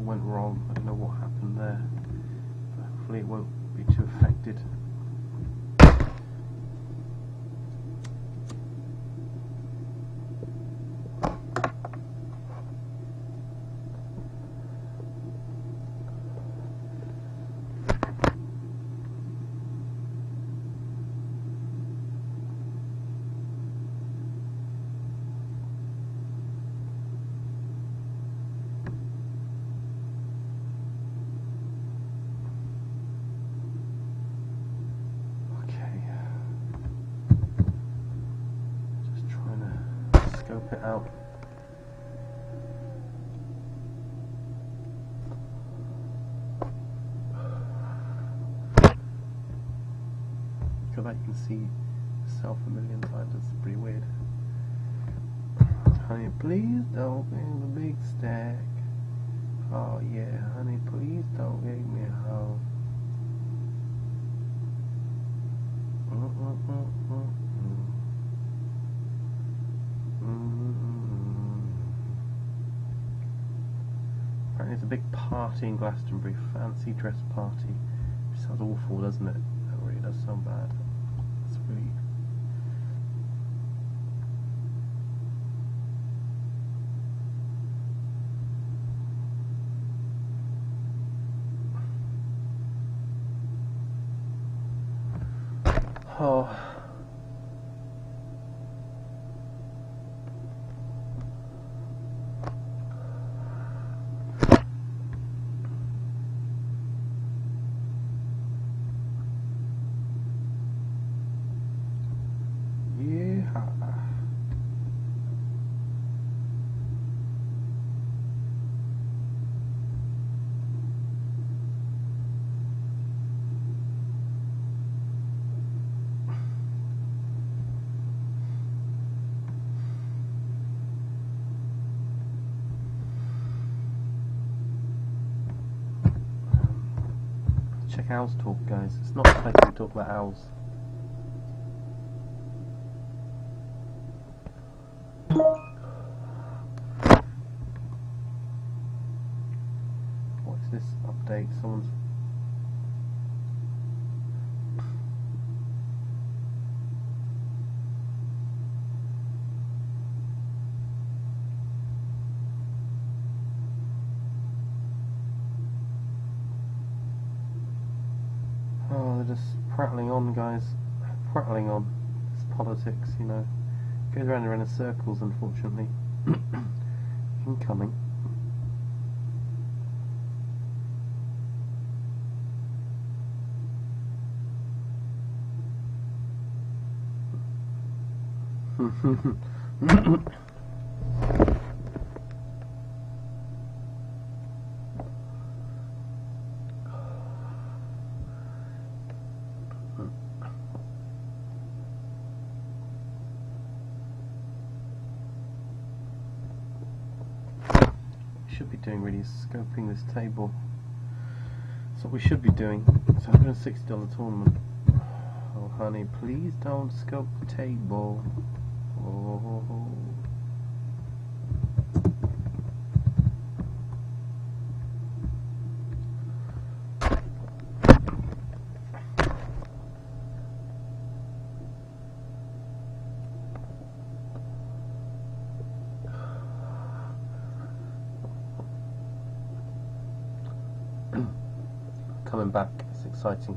went wrong. I don't know what happened there. But hopefully it won't be too affected. Scope it out. Feel like you can see yourself a million times. It's pretty weird. Honey, please don't give me the big stack. Oh yeah, honey, please don't give me a hoe. Apparently it's a big party in Glastonbury, fancy dress party. It sounds awful, doesn't it? It really does sound bad. It's really... Oh. Check owls talk, guys. It's not the place to talk about owls. What's this update? Someone's... Oh, they're just prattling on, guys. Prattling on. It's politics, you know. Goes round and round in circles, unfortunately. Incoming. Should be doing really scoping this table. That's what we should be doing. It's a $160 tournament. Oh honey, please don't scope the table. Oh. Coming back, it's exciting.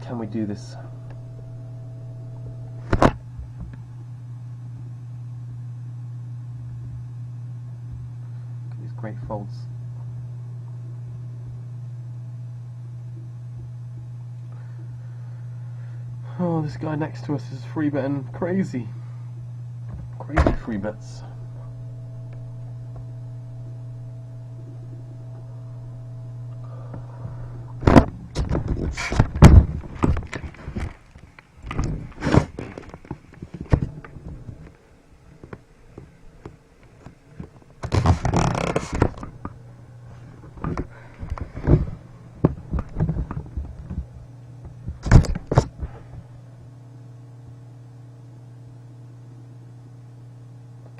Can we do this? These great folds. Oh, this guy next to us is free betting crazy. Crazy free bets.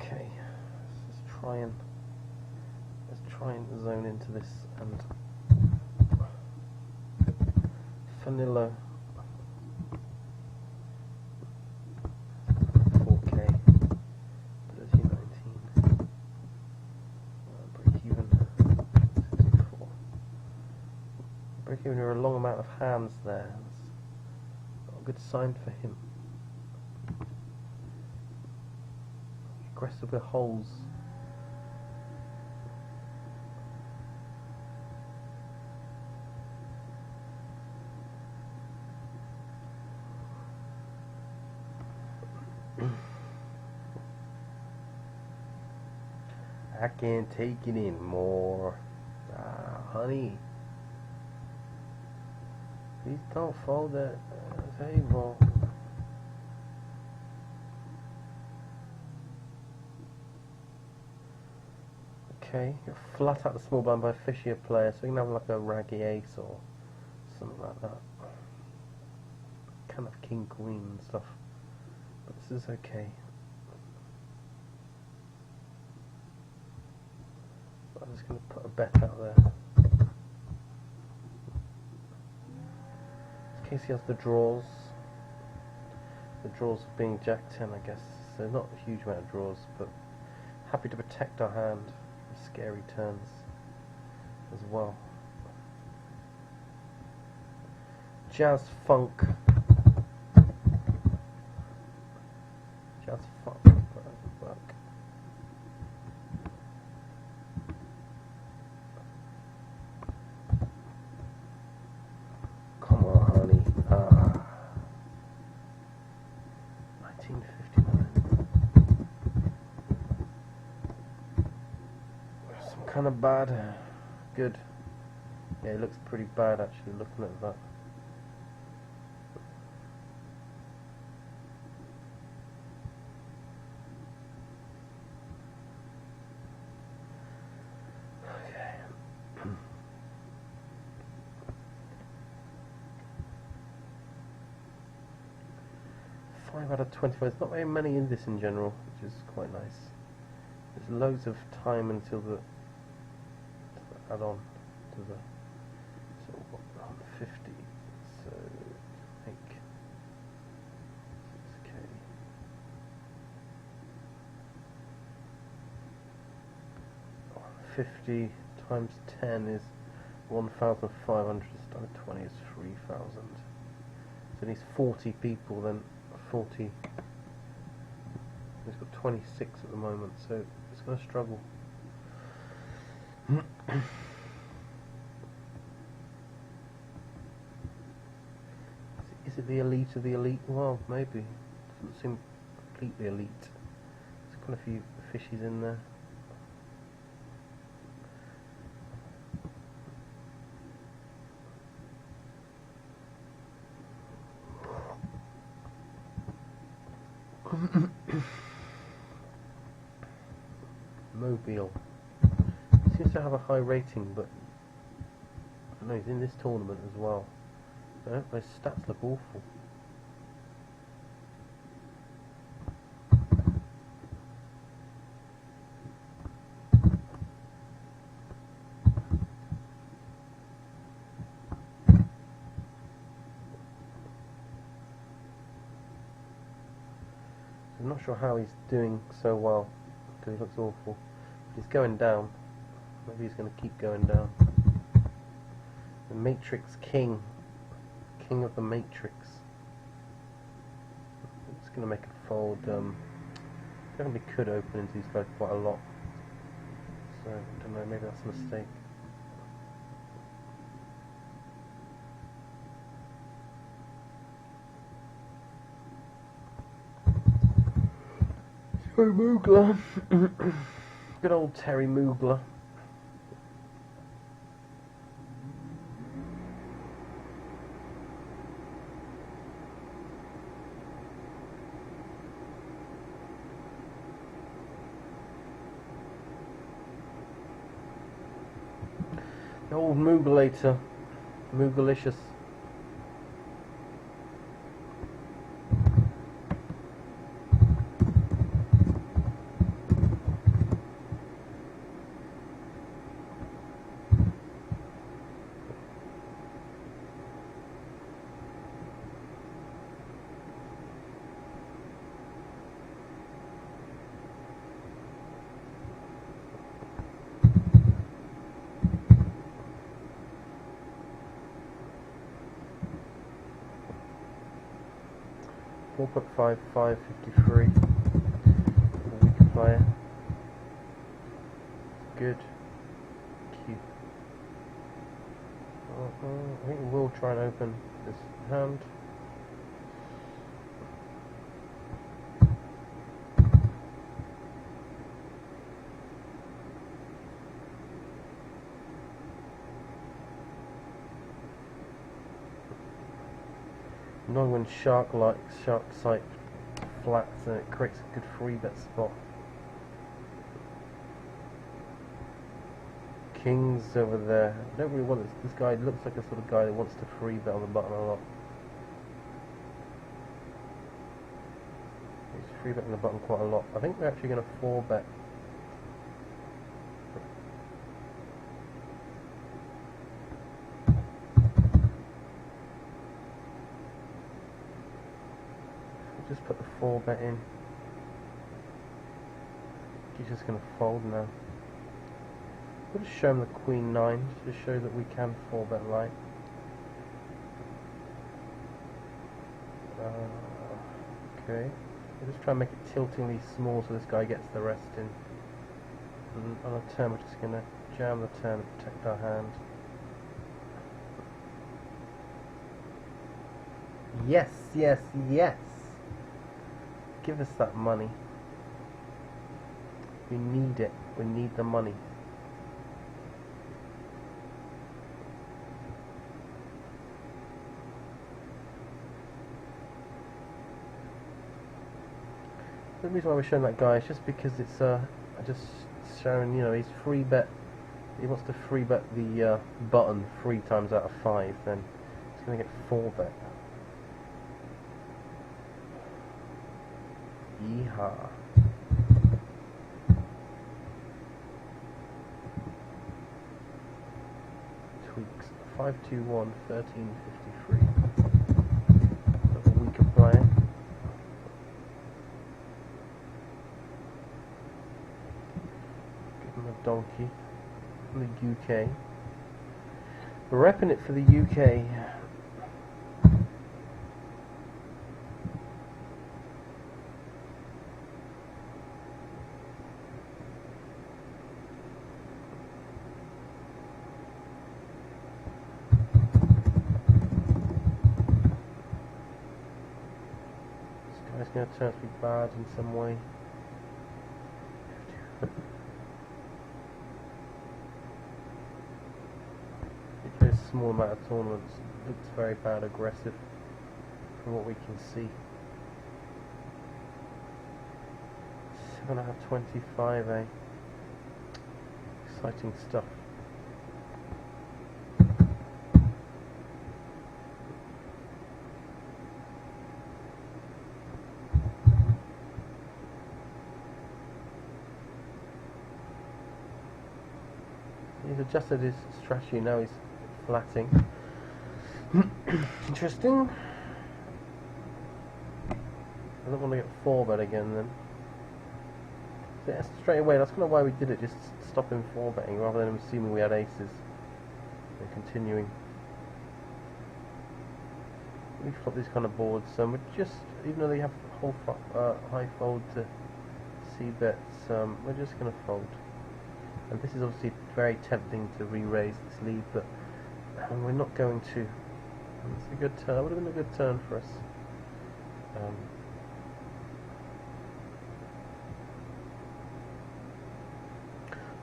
Okay. zone into this and vanilla 4K 1319 break even 64. Break even are a long amount of hands there. That's not a good sign for him. Aggressive with holes. I can't take it anymore. Ah, honey. Please don't fold that table. Okay, you're flat out the small blind by a fishier player, so you can have like a raggy ace or something like that. Kind of king queen and stuff, but this is okay. I'm just going to put a bet out there. In case he has the draws. The draws being Jack 10, I guess. So not a huge amount of draws, but happy to protect our hand from scary turns as well. Jazz funk. Jazz funk. That doesn't work. Come on, honey. 1959. Some kind of bad. Good. Yeah, it looks pretty bad actually looking at that. Okay. 5 out of 25. There's not very many in this in general, which is quite nice. There's loads of time until the add-on to the on 50. So make 6K. 50 times 10 is 1,500. Times 20 is 3,000. So these 40 people then. 40. He's got 26 at the moment, so it's going to struggle. Is it the elite of the elite? Well, maybe. Doesn't seem completely elite. There's quite a few fishies in there. Mobile. He seems to have a high rating, but I don't know, he's in this tournament as well. Those stats look awful. I'm not sure how he's doing so well, because he looks awful. He's going down. Maybe he's going to keep going down. The Matrix King. King of the Matrix. It's going to make a fold. Definitely could open into these guys quite a lot. So, I don't know, maybe that's a mistake. Terry Moogler. Good old Terry Moogler. The old Mooglator. Mooglicious. 4.5, 553. A weaker player. Good. Cute. I think we'll try and open this hand. Annoying when shark sight flats and it creates a good free bet spot. Kings over there. I don't really want this guy looks like a sort of guy that wants to free bet on the button a lot. He's free betting the button quite a lot. I think we're actually going to 4-bet. Just put the 4-bet in. He's just going to fold now. We'll just show him the Queen 9 to show that we can 4-bet light. Okay. We'll just try and make it tiltingly small so this guy gets the rest in. And on a turn, we're just going to jam the turn and protect our hand. Yes, yes, yes! Give us that money. We need it. We need the money. The reason why we're showing that guy is just because it's just showing, you know, he's free bet. He wants to free bet the button 3 times out of 5. Then he's going to get 4-bet. Yeehaw. Tweaks 521 1353. A weaker player. Give him a donkey from the UK. We're repping it for the UK. It's going to turn out to be bad in some way. It plays a small amount of tournaments. It looks very bad aggressive from what we can see. 7 out of 25, eh? Exciting stuff. He's adjusted his strategy, now he's flatting. Interesting. I don't want to get 4-bet again then. So yeah, straight away, that's kind of why we did it, just stop him 4-betting rather than assuming we had aces and continuing. We flop these kind of boards, so we're just, even though they have whole high fold to c-bets, we're just going to fold. And this is obviously very tempting to re-raise this lead, but we're not going to. It's a good turn. It would have been a good turn for us.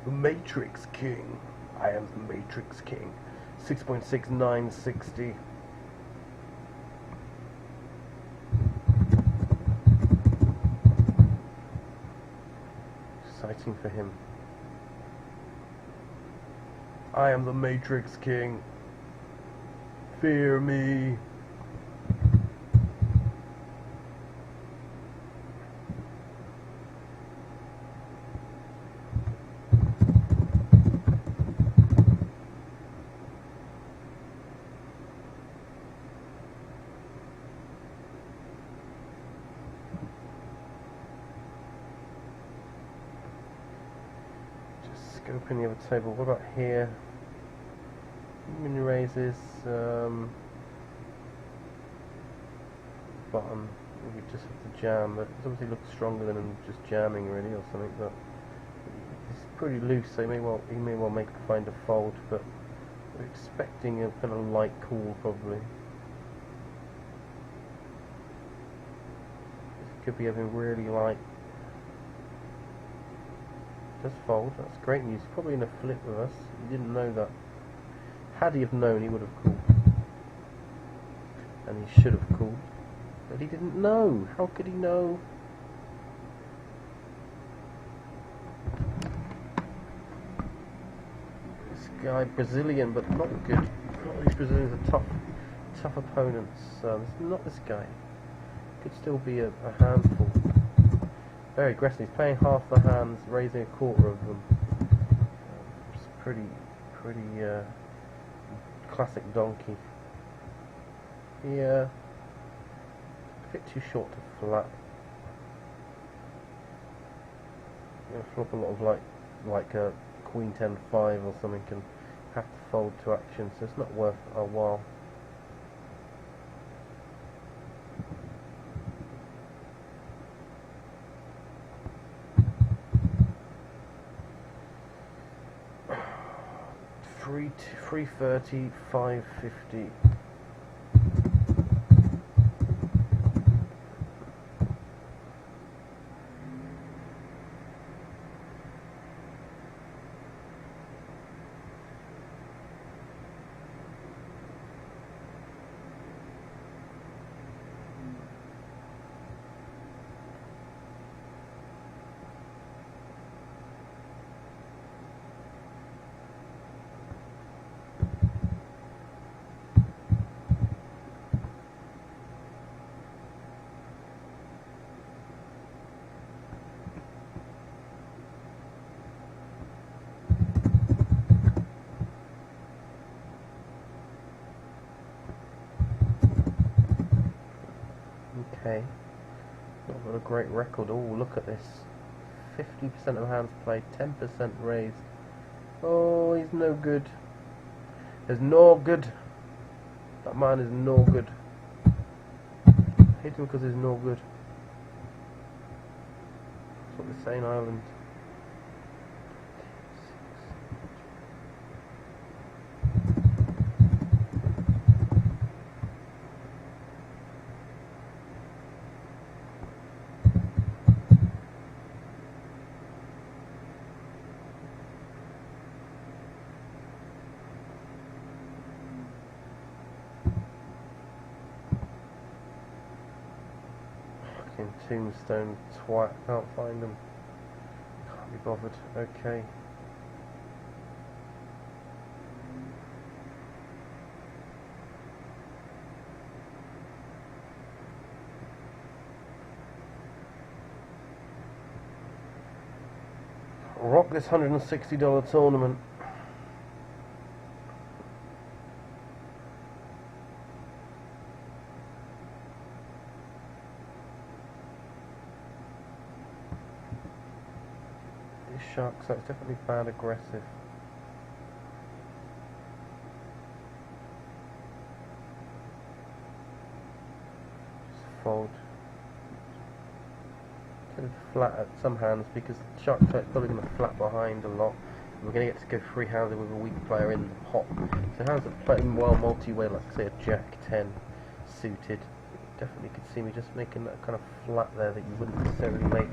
The Matrix King. I am the Matrix King. 6.6960. Exciting for him. I am the Matrix King. Fear me. Just scoping the other table. What about here? Mini raises, bottom, We just have to jam, but it obviously looks stronger than him just jamming really or something. But it's pretty loose, so he may well find a fold, but we're expecting a kind of light call probably. This could be having really light. Just fold. That's great news. Probably in a flip with us. He didn't know that. Had he have known, he would have called, and he should have called. But he didn't know. How could he know? This guy, Brazilian, but not good. Not these Brazilians are tough opponents. Not this guy. Could still be a handful. Very aggressive. He's playing half the hands, raising a quarter of them. It's pretty classic donkey. Yeah. A bit too short to flat. Flop a lot of like a Queen 10-5 or something, and have to fold to action, so it's not worth our while. $330, $550. Okay, not got a great record. Oh, look at this. 50% of hands played, 10% raised. Oh, he's no good. He's no good. That man is no good. I hate him because he's no good. That's what they say in Ireland. Tombstone twat, can't find them. Can't be bothered. Okay. Rock this $160 tournament. Shark, so it's definitely bad aggressive. Just fold. Kind of flat at some hands because Shark is probably going to flat behind a lot. And we're going to get to go free-handed with a weak player in the pot. So hands that play well multi-way, like say a Jack 10 suited, definitely could see me just making that kind of flat there that you wouldn't necessarily make.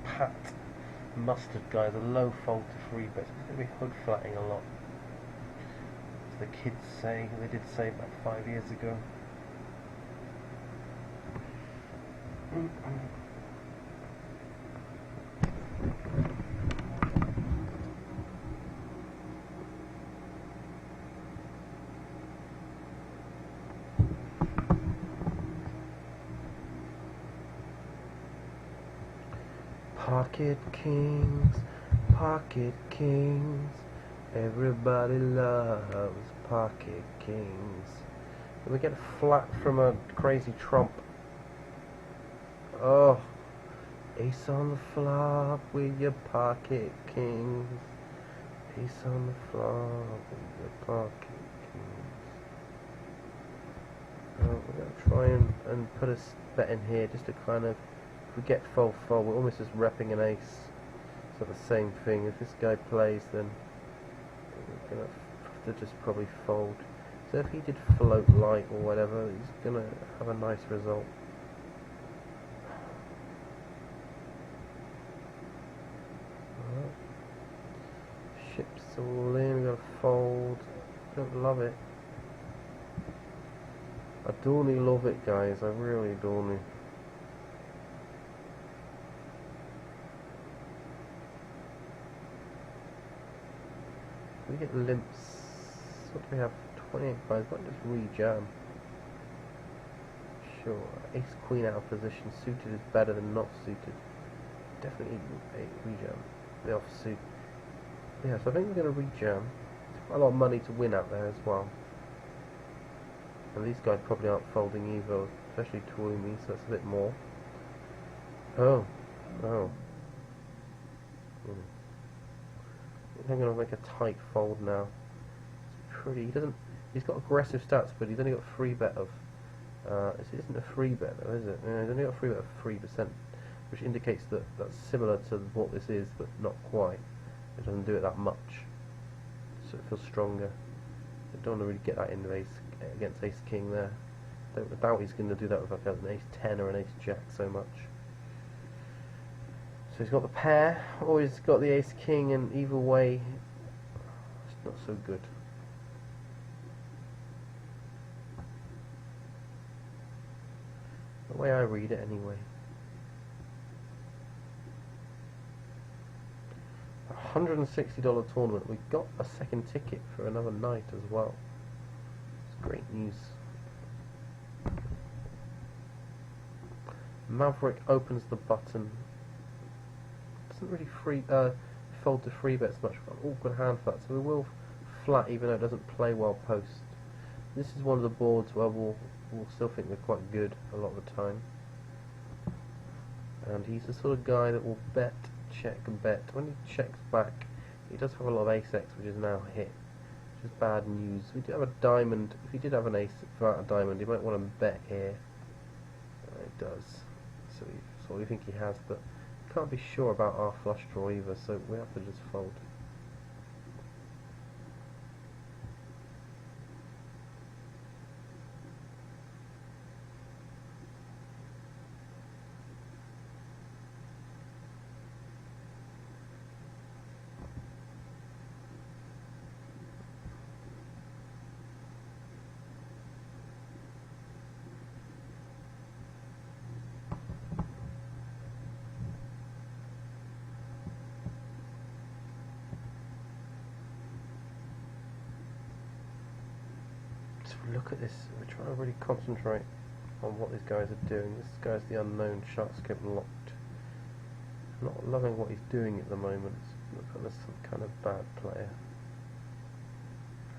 Pat Mustard guys, a low fold to free bet. It's going to be hood flatting a lot, as the kids say. They did say about 5 years ago. Pocket kings, everybody loves pocket kings. And we get a flat from a crazy trump. Oh, ace on the flop with your pocket kings. Ace on the flop with your pocket kings. try and put a bet in here just to kind of, if we get fold, we're almost just repping an ace. So the same thing, if this guy plays then we're going to have to just probably fold. So if he did float light or whatever, he's going to have a nice result. Ships all in, we've got to fold. Don't love it. I don't love it, guys, I really don't. We get limps. What do we have? 28 buys. Might just re-jam. Sure. Ace queen out of position. Suited is better than not suited. Definitely a re-jam. The offsuit. Yeah, so I think we're going to re-jam. There's quite a lot of money to win out there as well. And these guys probably aren't folding either, especially Tuomi, so that's a bit more. Oh. Oh. I'm going to make a tight fold now. It's pretty. He's got aggressive stats, but he's only got a free bet of. It isn't a free bet though, is it? He's only got a free bet of 3%, which indicates that that's similar to what this is, but not quite. It doesn't do it that much, so it feels stronger. I don't want to really get that into against Ace King there. I doubt he's going to do that with like an Ace 10 or an Ace Jack so much. So he's got the pair, or he's got the Ace King, and either way, it's not so good. The way I read it, anyway. $160 tournament. We got a second ticket for another night as well. It's great news. Maverick opens the button. Doesn't really fold to free bets much. Got an awkward hand for that, so we will flat even though it doesn't play well post. This is one of the boards where we'll still think we're quite good a lot of the time. And he's the sort of guy that will bet, check and bet. When he checks back, he does have a lot of ace X, which is now hit, which is bad news. We do have a diamond. If he did have an ace without a diamond, he might want to bet here. It does. So that's what we think he has, but can't be sure about our flush draw either, so we have to just fold. Look at this, we're trying to really concentrate on what these guys are doing. This guy's the unknown, shark scope locked. I'm not loving what he's doing at the moment. Look like there's some kind of bad player.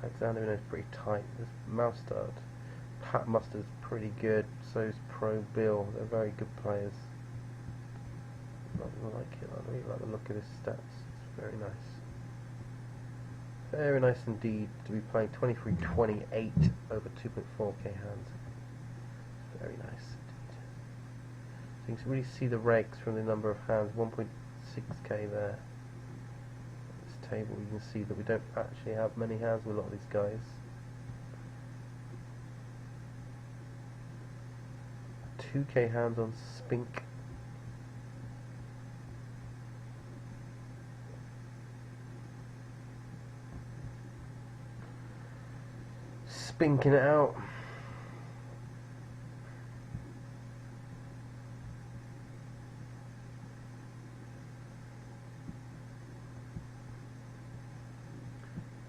Alexander is pretty tight. There's Mustard. Pat Mustard's pretty good, so's Pro Bill. They're very good players. I like it, I really like the look of his stats. It's very nice. Very nice indeed to be playing 23-28 over 2.4k hands. Very nice indeed. So you can really see the regs from the number of hands, 1.6k there. On this table you can see that we don't actually have many hands with a lot of these guys. 2k hands on Spink. Spinking it out.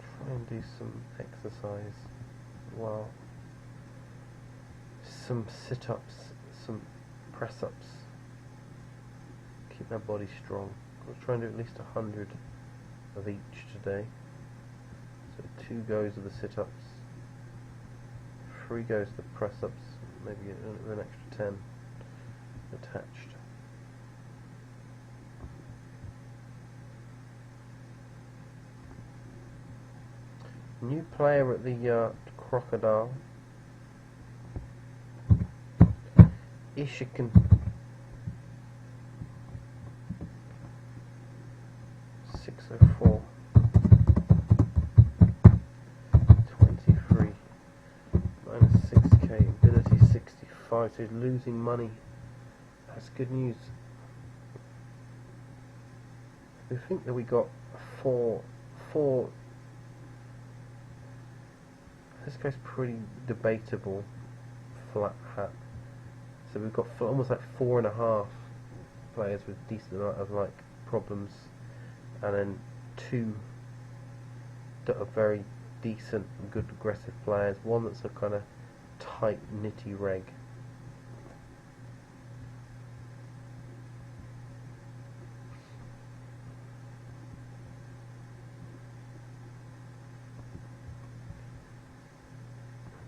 Try and do some exercise. Wow. Some sit-ups, some press-ups. Keep my body strong. I'll try and do at least 100 of each today. So 2 goes of the sit-ups. 3 goes to press-ups, maybe an extra 10 attached. New player at the Crocodile. Ishikan. 604. 23. Minus 6k. Ability 65. So he's losing money. That's good news. We think that we got four. This guy's pretty debatable. Flat hat. So we've got almost like 4.5 players with decent amount of like problems, and then 2 that are very decent and good aggressive players. One that's a kind of tight nitty reg.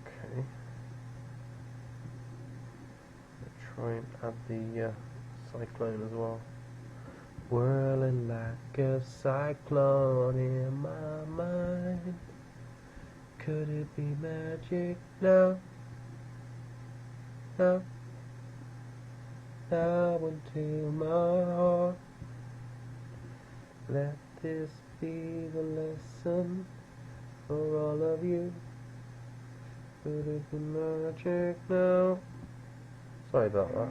Okay. Try and add the cyclone as well. Whirling like a cyclone in my mind. Could it be magic now? Now into my heart. Let this be the lesson for all of you. Could it be magic now? Sorry about that.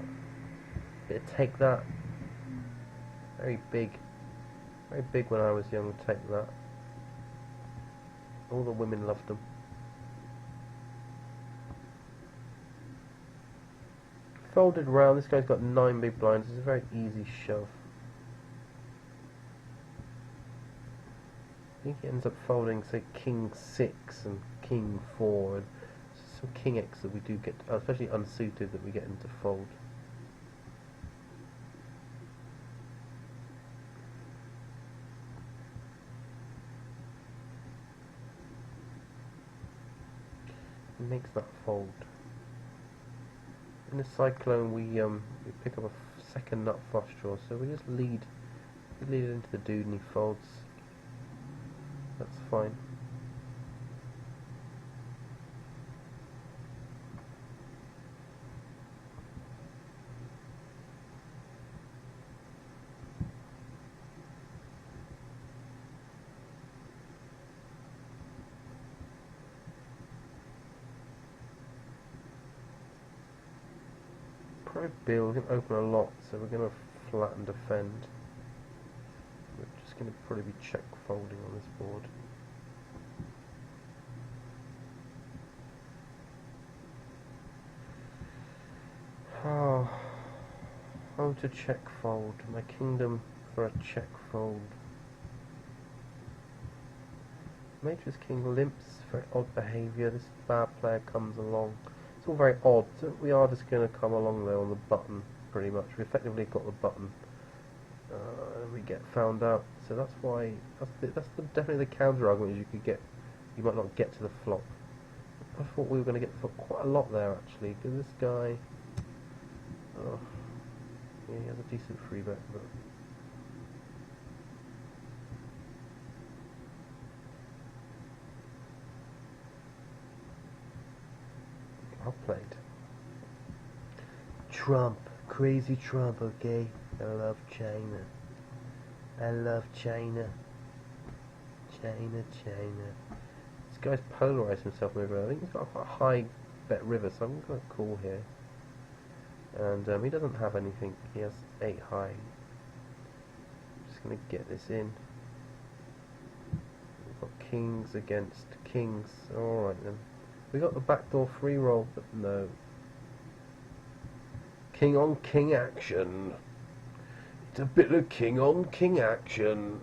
Bit of Take That. Very big when I was young. Take That. All the women loved them. Folded round. This guy's got 9 big blinds. It's a very easy shove. I think he ends up folding, say, King 6 and King 4 and some King X that we do get, especially unsuited, that we get him to fold. He makes that fold. In the cyclone, we pick up a second nut flush draw, so we just lead it into the dude and he folds. That's fine. Pro build, we can open a lot, so we're going to flatten defend. We're just going to probably be check folding on this board. Oh, how to check fold. My kingdom for a check fold. Matrix King limps, very odd behaviour. This bad player comes along. It's all very odd, so we are just going to come along there on the button, pretty much. We effectively got the button. We get found out, so that's why, definitely the counter argument is you might not get to the flop. I thought we were going to get the flop quite a lot there, actually, because this guy, yeah, he has a decent free bet, but well played. Trump, crazy Trump, okay? I love China. I love China. China. This guy's polarised himself over. I think he's got quite a high bet river, so I'm going to call here. And he doesn't have anything. He has 8 high. Just going to get this in. We've got kings against kings. Alright then. We got the backdoor free roll, but no. King on king action. It's a bit of king on king action.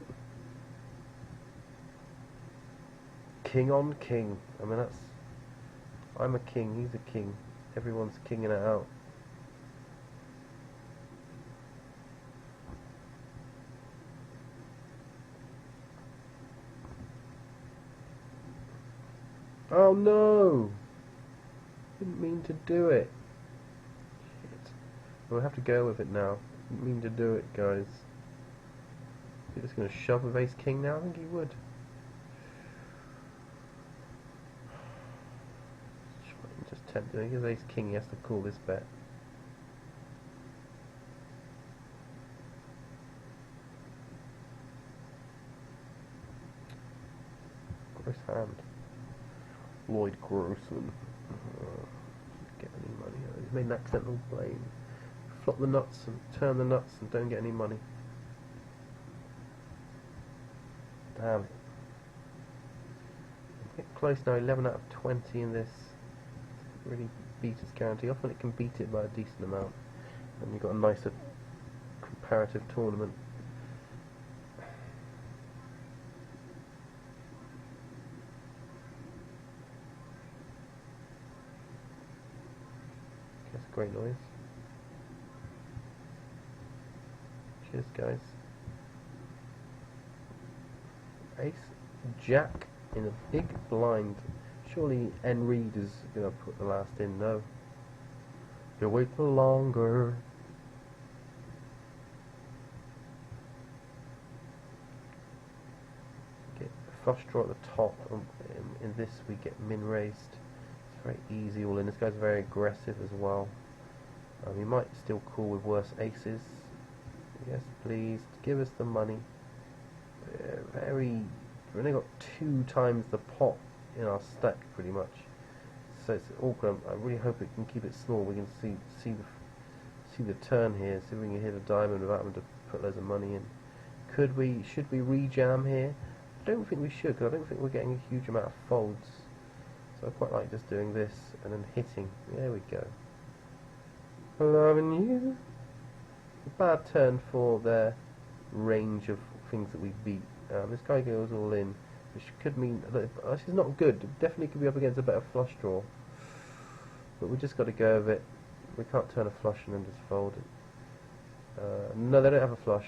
King on king. I mean, I'm a king, he's a king. Everyone's kinging it out. Oh no! Didn't mean to do it. Shit. We'll have to go with it now. Didn't mean to do it, guys. Is he just going to shove with ace king now? I think he would. Just tempting. He has ace king, he has to call this bet. First hand. Lloyd Grossman. Get any money. He's made an accidental play. Flop the nuts and turn the nuts and don't get any money. Damn it. Get close now. 11 out of 20 in this. Really beat its guarantee. Often it can beat it by a decent amount, and you've got a nicer comparative tournament. That's a great noise. Cheers, guys. Ace, Jack in a big blind. Surely N. Reed is going to put the last in. No. You'll wait for longer. Get a flush draw at the top. In this we get min raised. It's very easy all in. This guy's very aggressive as well. We might still call with worse aces. Yes, please. Give us the money. We've only got 2 times the pot in our stack, pretty much. So it's awkward. I really hope it can keep it small. We can see the turn here. See if we can hit a diamond without having to put loads of money in. Should we re-jam here? I don't think we should, because I don't think we're getting a huge amount of folds. So I quite like just doing this and then hitting. There we go. Loving you. A bad turn for their range of things that we beat. This guy goes all in, which could mean that this is not good. It definitely could be up against a better flush draw, but we just got to go with it. We can't turn a flush and then just fold it. No, they don't have a flush.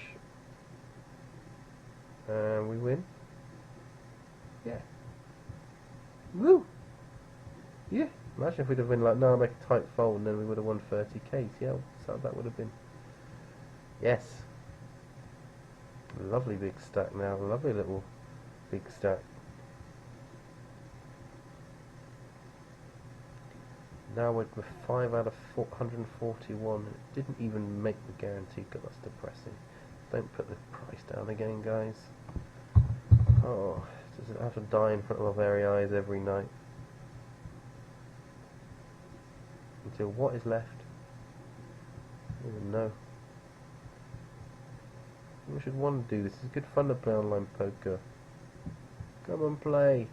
We win. Yeah. Woo! Yeah. Imagine if we'd have been like, no, make a tight fold, and then we would have won 30k. See how sad that would have been. Yes. Lovely big stack now. Lovely little big stack. Now we're 5 out of 141. It didn't even make the guarantee. God, that's depressing. Don't put the price down again, guys. Oh, does it have to die in front of our very eyes every night? Until what is left? I don't even know. We should want to do this. It's good fun to play online poker. Come and play.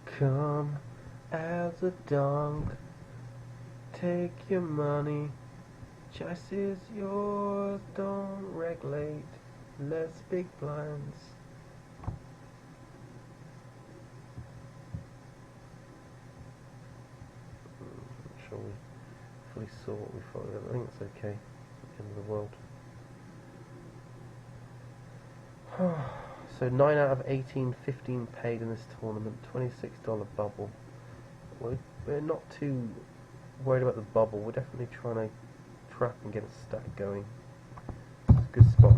Come as a dog. Take your money. Choice is yours. Don't regulate. Less big blinds. I'm sure we fully saw what we thought. I think it's okay. End of the world. So 9 out of 18, 15 paid in this tournament. $26 bubble. We're not too worried about the bubble. We're definitely trying to trap and get a stack going. It's a good spot.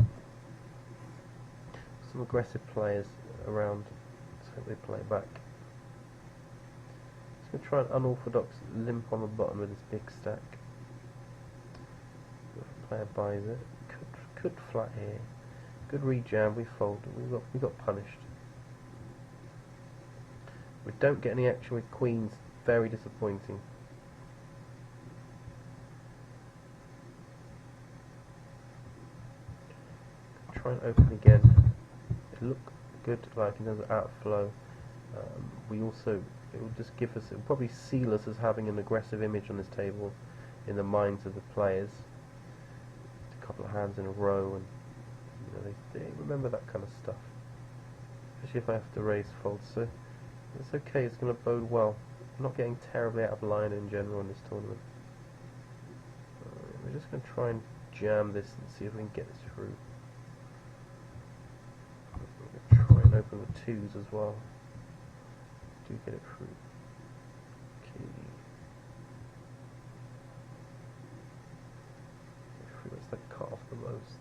Some aggressive players around. Let's hope they play back. Just going to try an unorthodox limp on the bottom with this big stack. Player buys it. Could flat here. Good re-jam. We fold. We got punished. We don't get any action with queens. Very disappointing. Try and open again. It looked good, like in terms of outflow. It will just give us. It will probably seal us as having an aggressive image on this table in the minds of the players. Couple of hands in a row, and they remember that kind of stuff, especially if I have to raise folds. So it's okay, it's going to bode well. I'm not getting terribly out of line in general in this tournament. We're just going to try and jam this and see if we can get this through. I'm going to try and open the 2s as well. Do get it through. Okay. What's that cut off the most?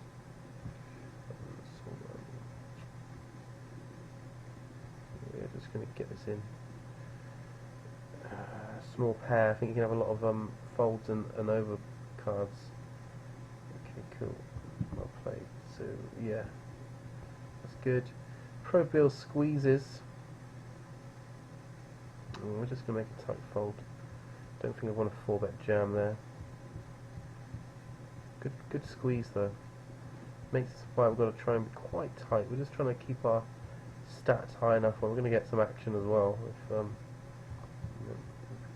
We're just going to get this in. Small pair. I think you can have a lot of folds and over cards. Okay, cool. Well played. So yeah, that's good. Pro Bill squeezes. We're just going to make a tight fold. Don't think I want a 4-bet jam there. Good squeeze though. Makes us why we've got to try and be quite tight. We're just trying to keep our stats high enough. Well, we're going to get some action as well. If you know,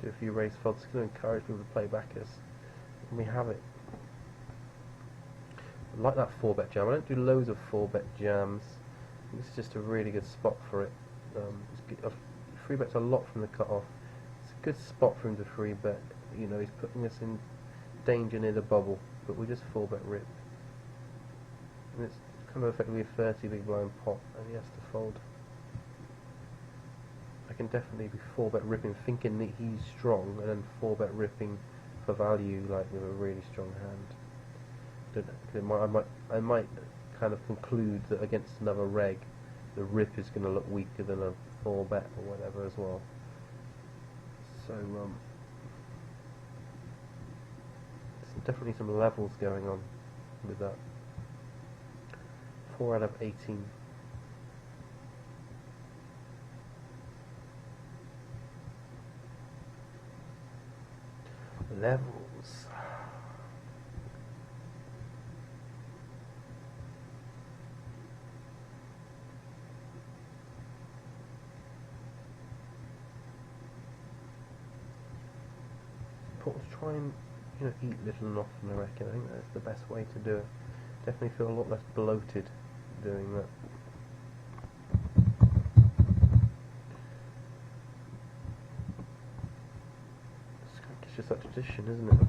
do a few raise folds, it's going to encourage people to play backers. And we have it. I like that 4-bet jam. I don't do loads of 4-bet jams. This is just a really good spot for it. 3-bets a lot from the cut-off. It's a good spot for him to 3-bet. You know, he's putting us in danger near the bubble, but we just 4-bet rip. And it's kind of effectively a 30 big blind pot, and he has to fold. I can definitely be 4-bet ripping, thinking that he's strong, and then 4-bet ripping for value, like with a really strong hand. I might kind of conclude that against another reg, the rip is going to look weaker than a 4-bet or whatever as well. So there's definitely some levels going on with that. 4 out of 18. Levels. Try and eat little and often. I reckon. I think that's the best way to do it. Definitely feel a lot less bloated doing that. It's just such a tradition, isn't it?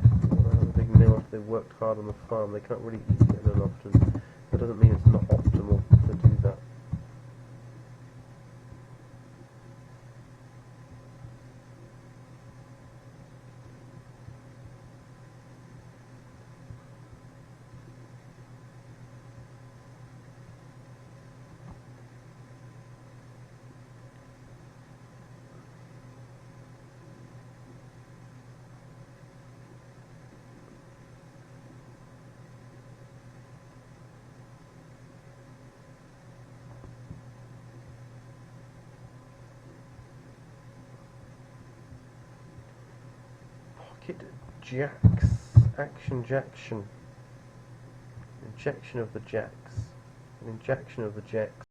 A big meal after they've worked hard on the farm. They can't really eat it little often. That doesn't mean it's not optimal to do that. Jacks. Action jackson. Injection of the jacks. An injection of the jacks.